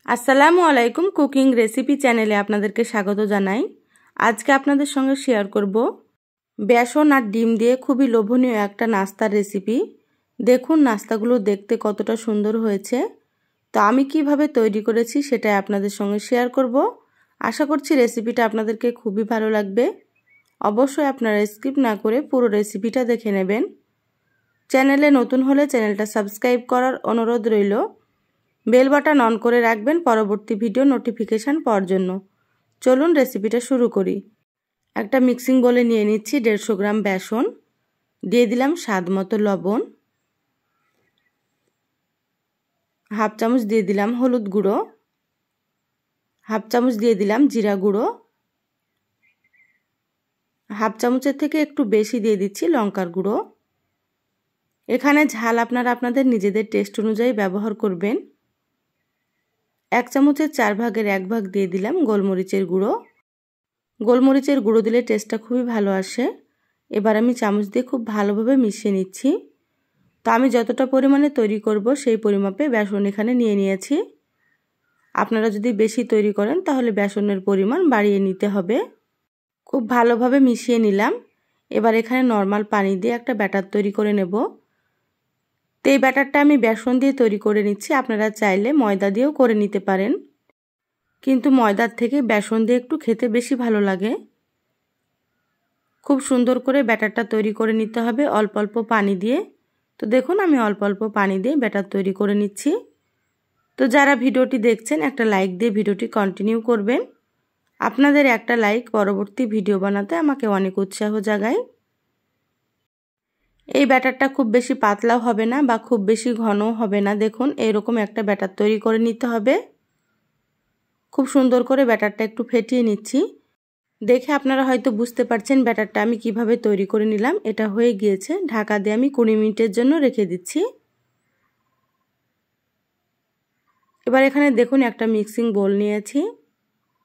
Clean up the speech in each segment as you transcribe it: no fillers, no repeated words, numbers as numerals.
আসসালামু আলাইকুম cooking recipe চ্যানেলে আপনাদেরকে স্বাগত জানাই। আজকে আপনাদের সঙ্গে শেয়ার করব বেসন আর ডিম দিয়ে খুবই লোভনীয় একটা নাস্তার রেসিপি। দেখুন নাস্তাগুলো দেখতে কতটা সুন্দর হয়েছে। তো আমি কিভাবে তৈরি করেছি সেটাই আপনাদের সঙ্গে শেয়ার করব। আশা করছি রেসিপিটা আপনাদেরকে খুবই ভালো লাগবে। অবশ্যই আপনারা স্কিপ না করে পুরো রেসিপিটা দেখে নেবেন। চ্যানেলে নতুন হলে চ্যানেলটা সাবস্ক্রাইব করার অনুরোধ রইল। বেল বাটন অন করে রাখবেন পরবর্তী ভিডিও নোটিফিকেশান পাওয়ার জন্য। চলুন রেসিপিটা শুরু করি। একটা মিক্সিং বোলে নিয়ে নিচ্ছি 150 গ্রাম বেসন, দিয়ে দিলাম স্বাদ মতো লবণ, হাফ চামচ দিয়ে দিলাম হলুদ গুঁড়ো, হাফ চামচ দিয়ে দিলাম জিরা গুঁড়ো, হাফ চামচের থেকে একটু বেশি দিয়ে দিচ্ছি লঙ্কার গুঁড়ো। এখানে ঝাল আপনারা আপনাদের নিজেদের টেস্ট অনুযায়ী ব্যবহার করবেন। 1 চামচের 4 ভাগের 1 ভাগ দিয়ে দিলাম গোলমরিচের গুঁড়ো। গোলমরিচের গুঁড়ো দিলে টেস্টটা খুবই ভালো আসে। এবার আমি চামচ দিয়ে খুব ভালোভাবে মিশিয়ে নিচ্ছি। তো আমি যতটা পরিমাণে তৈরি করব সেই পরিমাপে বেসন এখানে নিয়ে নিয়েছি। আপনারা যদি বেশি তৈরি করেন তাহলে বেসনের পরিমাণ বাড়িয়ে নিতে হবে। খুব ভালোভাবে মিশিয়ে নিলাম। এবার এখানে নর্মাল পানি দিয়ে একটা ব্যাটার তৈরি করে নেব। তো এই ব্যাটারটা আমি বেসন দিয়ে তৈরি করে নিচ্ছি। আপনারা চাইলে ময়দা দিয়েও করে নিতে পারেন, কিন্তু ময়দার থেকে বেসন দিয়ে একটু খেতে বেশি ভালো লাগে। খুব সুন্দর করে ব্যাটারটা তৈরি করে নিতে হবে অল্প অল্প পানি দিয়ে। তো দেখুন আমি অল্প অল্প পানি দিয়ে ব্যাটার তৈরি করে নিচ্ছি। তো যারা ভিডিওটি দেখছেন একটা লাইক দিয়ে ভিডিওটি কন্টিনিউ করবেন। আপনাদের একটা লাইক পরবর্তী ভিডিও বানাতে আমাকে অনেক উৎসাহ জাগায়। এই ব্যাটারটা খুব বেশি পাতলাও হবে না বা খুব বেশি ঘনও হবে না। দেখুন এইরকম একটা ব্যাটার তৈরি করে নিতে হবে। খুব সুন্দর করে ব্যাটারটা একটু ফেটিয়ে নিচ্ছি। দেখে আপনারা হয়তো বুঝতে পারছেন ব্যাটারটা আমি কিভাবে তৈরি করে নিলাম। এটা হয়ে গিয়েছে। ঢাকা দিয়ে আমি 20 মিনিটের জন্য রেখে দিচ্ছি। এবার এখানে দেখুন একটা মিক্সিং বোল নিয়েছি,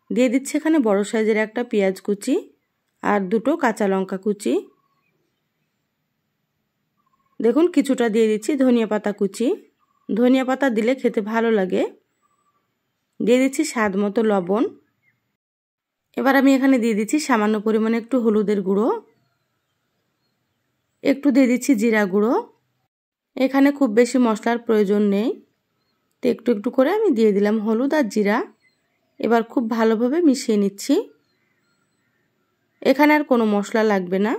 দিয়ে দিচ্ছি এখানে বড় সাইজের একটা পেঁয়াজ কুচি আর দুটো কাঁচা লঙ্কা কুচি। দেখুন কিছুটা দিয়ে দিচ্ছি ধনিয়া পাতা কুচি। ধনিয়া পাতা দিলে খেতে ভালো লাগে। দিয়ে দিচ্ছি স্বাদ মতো লবণ। এবার আমি এখানে দিয়ে দিচ্ছি সামান্য পরিমাণে একটু হলুদের গুঁড়ো, একটু দিয়ে দিচ্ছি জিরা গুঁড়ো। এখানে খুব বেশি মশলার প্রয়োজন নেই, তো একটু একটু করে আমি দিয়ে দিলাম হলুদ আর জিরা। এবার খুব ভালোভাবে মিশিয়ে নিচ্ছি। এখানে আর কোনো মশলা লাগবে না।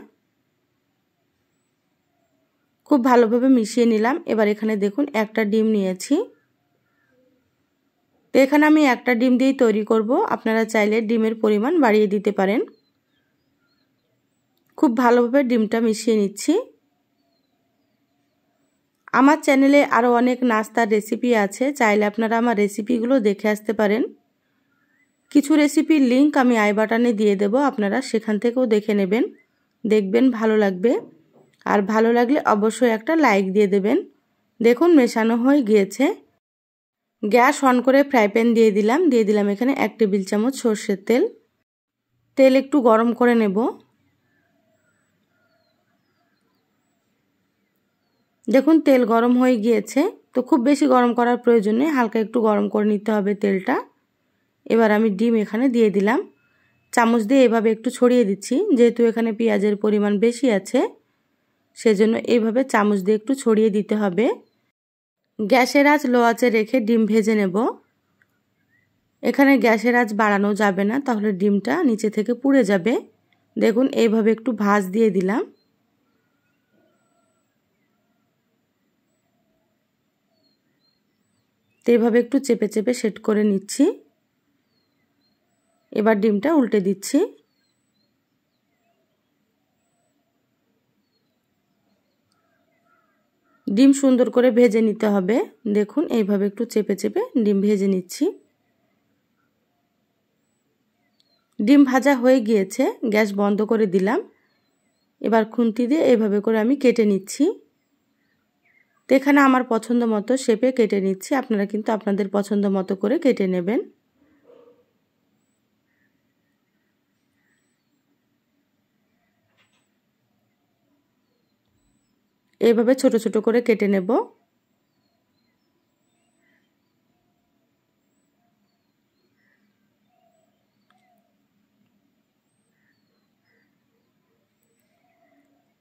খুব ভালোভাবে মিশিয়ে নিলাম। এবার এখানে দেখুন একটা ডিম নিয়েছি। তো এখানে আমি একটা ডিম দিয়েই তৈরি করব। আপনারা চাইলে ডিমের পরিমাণ বাড়িয়ে দিতে পারেন। খুব ভালোভাবে ডিমটা মিশিয়ে নিচ্ছি। আমার চ্যানেলে আরও অনেক নাস্তার রেসিপি আছে, চাইলে আপনারা আমার রেসিপিগুলো দেখে আসতে পারেন। কিছু রেসিপির লিংক আমি আই বাটনে দিয়ে দেব, আপনারা সেখান থেকেও দেখে নেবেন। দেখবেন ভালো লাগবে। আর ভালো লাগলে অবশ্যই একটা লাইক দিয়ে দেবেন। দেখুন মেশানো হয়ে গিয়েছে। গ্যাস অন করে ফ্রাই প্যান দিয়ে দিলাম এখানে 1 টেবিল চামচ সরষের তেল। তেল একটু গরম করে নেব। দেখুন তেল গরম হয়ে গিয়েছে। তো খুব বেশি গরম করার প্রয়োজন নেই, হালকা একটু গরম করে নিতে হবে তেলটা। এবার আমি ডিম এখানে দিয়ে দিলাম। চামচ দিয়ে এভাবে একটু ছড়িয়ে দিচ্ছি, যেহেতু এখানে পেঁয়াজের পরিমাণ বেশি আছে সেজন্য এইভাবে চামচ দিয়ে একটু ছড়িয়ে দিতে হবে। গ্যাসের আঁচ লো আঁচে রেখে ডিম ভেজে নেব। এখানে গ্যাসের আঁচ বাড়ানো যাবে না, তাহলে ডিমটা নিচে থেকে পুড়ে যাবে। দেখুন এইভাবে একটু ভাঁজ দিয়ে দিলাম। তো এইভাবে একটু চেপে চেপে সেট করে নিচ্ছি। এবার ডিমটা উল্টে দিচ্ছি। ডিম সুন্দর করে ভেজে নিতে হবে। দেখুন এইভাবে একটু চেপে চেপে ডিম ভেজে নিচ্ছি। ডিম ভাজা হয়ে গিয়েছে, গ্যাস বন্ধ করে দিলাম। এবার খুন্তি দিয়ে এইভাবে করে আমি কেটে নিচ্ছি। তো এখানে আমার পছন্দ মতো শেপে কেটে নিচ্ছি, আপনারা কিন্তু আপনাদের পছন্দ মতো করে কেটে নেবেন। এইভাবে ছোট ছোট করে কেটে নেব।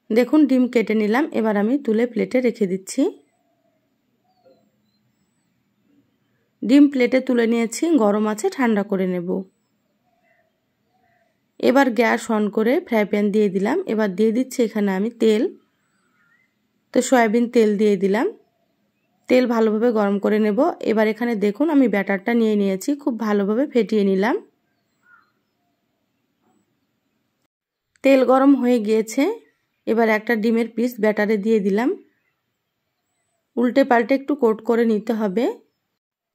দেখুন ডিম কেটে নিলাম, এবার আমি তুলে প্লেটে রেখে দিচ্ছি। ডিম প্লেটে তুলে নিয়েছি, গরম আছে, ঠান্ডা করে নেব। এবার গ্যাস অন করে ফ্রাই প্যান দিয়ে দিলাম। এবার দিয়ে দিচ্ছি এখানে আমি তেল। তো সয়াবিন তেল দিয়ে দিলাম। তেল ভালোভাবে গরম করে নেব। এবার এখানে দেখুন আমি ব্যাটারটা নিয়ে নিয়েছি, খুব ভালোভাবে ফেটিয়ে নিলাম। তেল গরম হয়ে গিয়েছে, এবার একটা ডিমের পিস ব্যাটারে দিয়ে দিলাম। উল্টে পাল্টে একটু কোট করে নিতে হবে।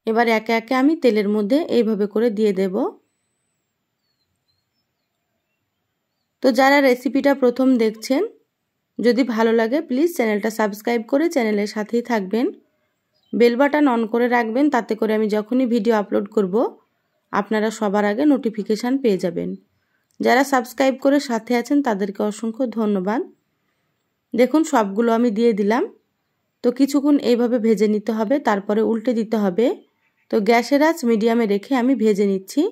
এবার একে একে আমি তেলের মধ্যে এইভাবে করে দিয়ে দেব। তো যারা রেসিপিটা প্রথম দেখছেন, যদি ভালো লাগে প্লিজ চ্যানেলটা সাবস্ক্রাইব করে চ্যানেলের সাথেই থাকবেন। বেল বাটন অন করে রাখবেন, তাতে করে আমি যখনই ভিডিও আপলোড করব আপনারা সবার আগে নোটিফিকেশান পেয়ে যাবেন। যারা সাবস্ক্রাইব করে সাথে আছেন তাদেরকে অসংখ্য ধন্যবাদ। দেখুন সবগুলো আমি দিয়ে দিলাম। তো কিছুক্ষণ এইভাবে ভেজে নিতে হবে, তারপরে উল্টে দিতে হবে। তো গ্যাসের আঁচ মিডিয়ামে রেখে আমি ভেজে নিচ্ছি।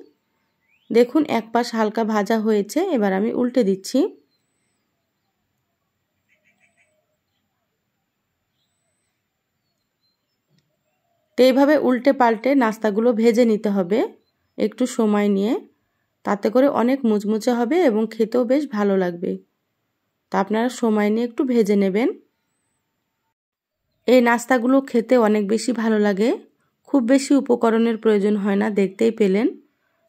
দেখুন এক পাশ হালকা ভাজা হয়েছে, এবার আমি উল্টে দিচ্ছি। তো এইভাবে উল্টে পাল্টে নাস্তাগুলো ভেজে নিতে হবে একটু সময় নিয়ে, তাতে করে অনেক মুচমুচে হবে এবং খেতেও বেশ ভালো লাগবে। তা আপনারা সময় নিয়ে একটু ভেজে নেবেন। এই নাস্তাগুলো খেতে অনেক বেশি ভালো লাগে, খুব বেশি উপকরণের প্রয়োজন হয় না, দেখতেই পেলেন।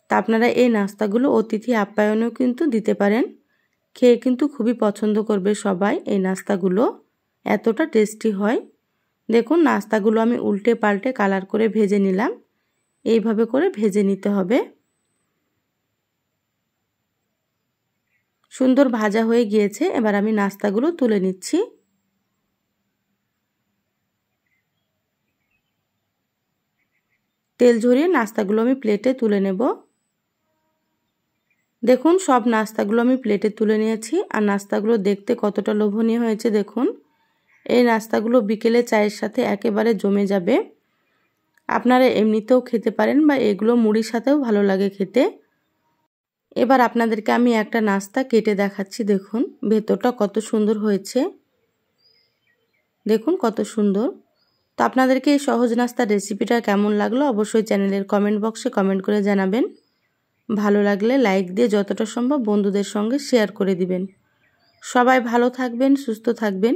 তা আপনারা এই নাস্তাগুলো অতিথি আপ্যায়নেও কিন্তু দিতে পারেন, খেয়ে কিন্তু খুবই পছন্দ করবে সবাই। এই নাস্তাগুলো এতটা টেস্টি হয়। দেখুন নাস্তাগুলো আমি উল্টে পাল্টে কালার করে ভেজে নিলাম। এইভাবে করে ভেজে নিতে হবে। সুন্দর ভাজা হয়ে গিয়েছে, এবার আমি নাস্তাগুলো তুলে নিচ্ছি। তেল ঝরিয়ে নাস্তাগুলো আমি প্লেটে তুলে নেব। দেখুন সব নাস্তাগুলো আমি প্লেটে তুলে নিয়েছি, আর নাস্তাগুলো দেখতে কতটা লোভনীয় হয়েছে দেখুন। এই নাস্তাগুলো বিকেলে চায়ের সাথে একেবারে জমে যাবে। আপনারা এমনিতেও খেতে পারেন বা এগুলো মুড়ির সাথেও ভালো লাগে খেতে। এবার আপনাদেরকে আমি একটা নাস্তা কেটে দেখাচ্ছি। দেখুন ভেতরটা কত সুন্দর হয়েছে, দেখুন কত সুন্দর। তো আপনাদেরকে এই সহজ নাস্তার রেসিপিটা কেমন লাগলো অবশ্যই চ্যানেলের কমেন্ট বক্সে কমেন্ট করে জানাবেন। ভালো লাগলে লাইক দিয়ে যতটা সম্ভব বন্ধুদের সঙ্গে শেয়ার করে দিবেন। সবাই ভালো থাকবেন, সুস্থ থাকবেন।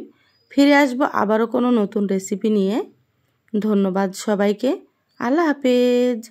ফিরে আসবো আবারও কোনো নতুন রেসিপি নিয়ে। ধন্যবাদ সবাইকে। আল্লাহ হাফেজ।